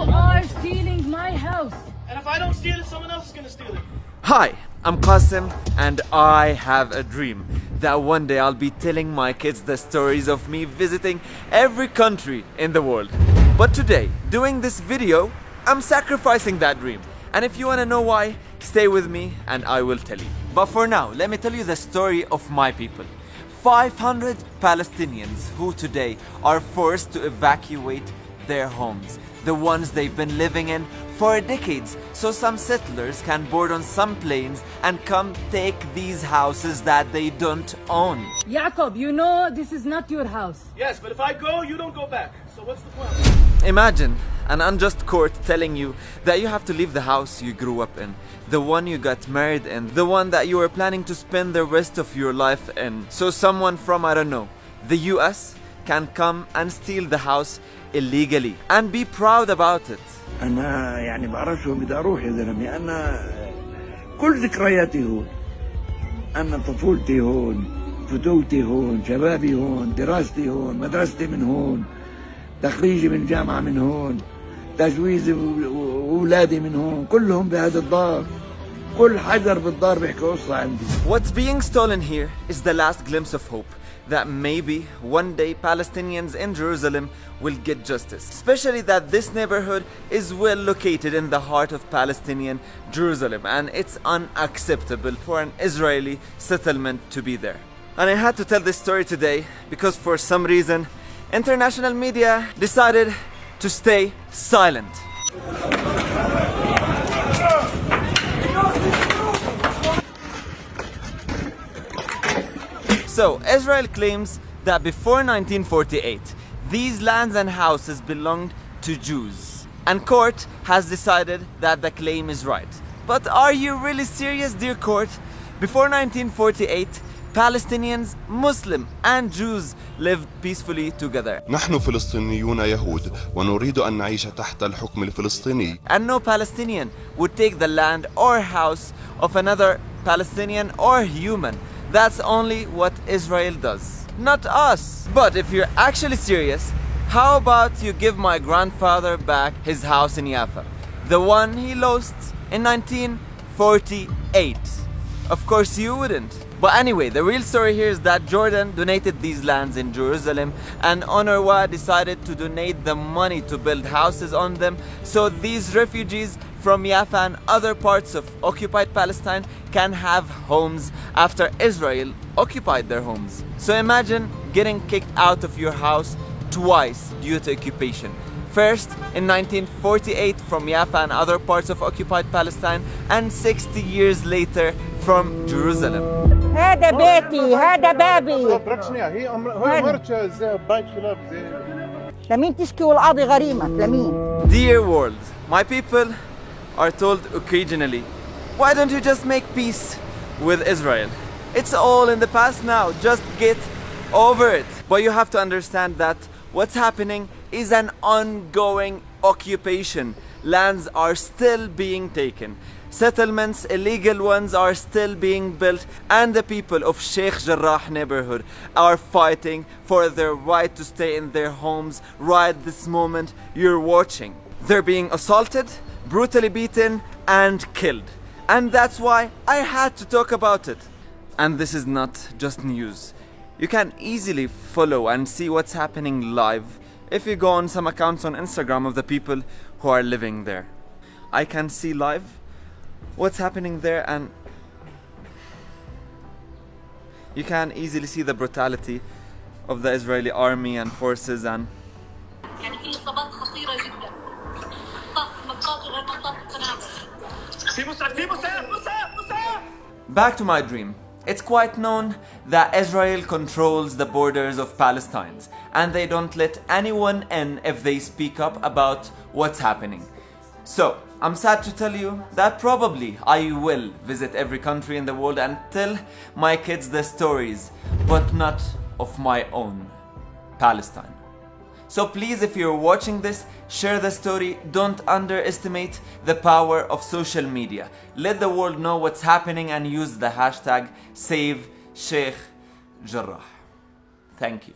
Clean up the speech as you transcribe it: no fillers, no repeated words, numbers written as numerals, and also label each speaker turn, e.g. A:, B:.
A: are stealing my house.
B: And if I don't steal it, someone else is gonna steal it.
C: Hi, I'm Qasim and I have a dream that one day I'll be telling my kids the stories of me visiting every country in the world. But today, doing this video, I'm sacrificing that dream. And if you want to know why, stay with me and I will tell you. But for now, let me tell you the story of my people. 500 Palestinians who today are forced to evacuate their homes, the ones they've been living in for decades, so some settlers can board on some planes and come take these houses that they don't own.
A: Jacob, you know this is not your house.
B: Yes, but if I go, you don't go back. So what's the plan?
C: Imagine an unjust court telling you that you have to leave the house you grew up in, the one you got married in, the one that you were planning to spend the rest of your life in. So someone from, I don't know, the US can come and steal the house illegally and be proud about it.
D: أنا يعني بعرفش وين بدي أروح يا زلمة. أنا كل ذكرياتي هون. أنا طفولتي هون، فتوتي هون، شبابي هون، دراستي هون، مدرستي من هون، تخريجي من جامعة من هون، تجويزي وأولادي من هون، كلهم بهذا الدار. كل حجر بالدار بيحكي قصة عندي.
C: What's being stolen here is the last glimpse of hope that maybe one day Palestinians in Jerusalem will get justice. Especially that this neighborhood is well located in the heart of Palestinian Jerusalem and it's unacceptable for an Israeli settlement to be there. And I had to tell this story today because for some reason international media decided to stay silent. So, Israel claims that before 1948, these lands and houses belonged to Jews. And court has decided that the claim is right. But are you really serious, dear court? Before 1948, Palestinians, Muslim and Jews lived peacefully together.
E: نحن فلسطينيون يهود ونريد أن نعيش تحت الحكم الفلسطيني.
C: And no Palestinian would take the land or house of another Palestinian or human. That's only what Israel does, not us. But if you're actually serious, how about you give my grandfather back his house in Jaffa, the one he lost in 1948? Of course you wouldn't. But anyway, the real story here is that Jordan donated these lands in Jerusalem and UNRWA decided to donate the money to build houses on them so these refugees from Jaffa and other parts of occupied Palestine can have homes after Israel occupied their homes. So imagine getting kicked out of your house twice due to occupation. First in 1948 from Jaffa and other parts of occupied Palestine and 60 years later from Jerusalem.
F: هذا بيتي، هذا بابي. لمين تشكي والقاضي غريمك؟ لمين؟
C: Dear world, my people are told occasionally, why don't you just make peace with Israel? It's all in the past now, just get over it. But you have to understand that what's happening is an ongoing occupation. Lands are still being taken. Settlements, illegal ones, are still being built and the people of SaveSheikhJarrah neighborhood are fighting for their right to stay in their homes right this moment you're watching. They're being assaulted, brutally beaten and killed. And that's why I had to talk about it. And this is not just news. You can easily follow and see what's happening live if you go on some accounts on Instagram of the people who are living there. I can see live what's happening there and you can easily see the brutality of the Israeli army and forces and back to my dream. It's quite known that Israel controls the borders of Palestine and they don't let anyone in if they speak up about what's happening. So, I'm sad to tell you that probably I will visit every country in the world and tell my kids the stories, but not of my own Palestine. So please, if you're watching this, share the story. Don't underestimate the power of social media. Let the world know what's happening and use the hashtag SaveSheikhJarrah. Thank you.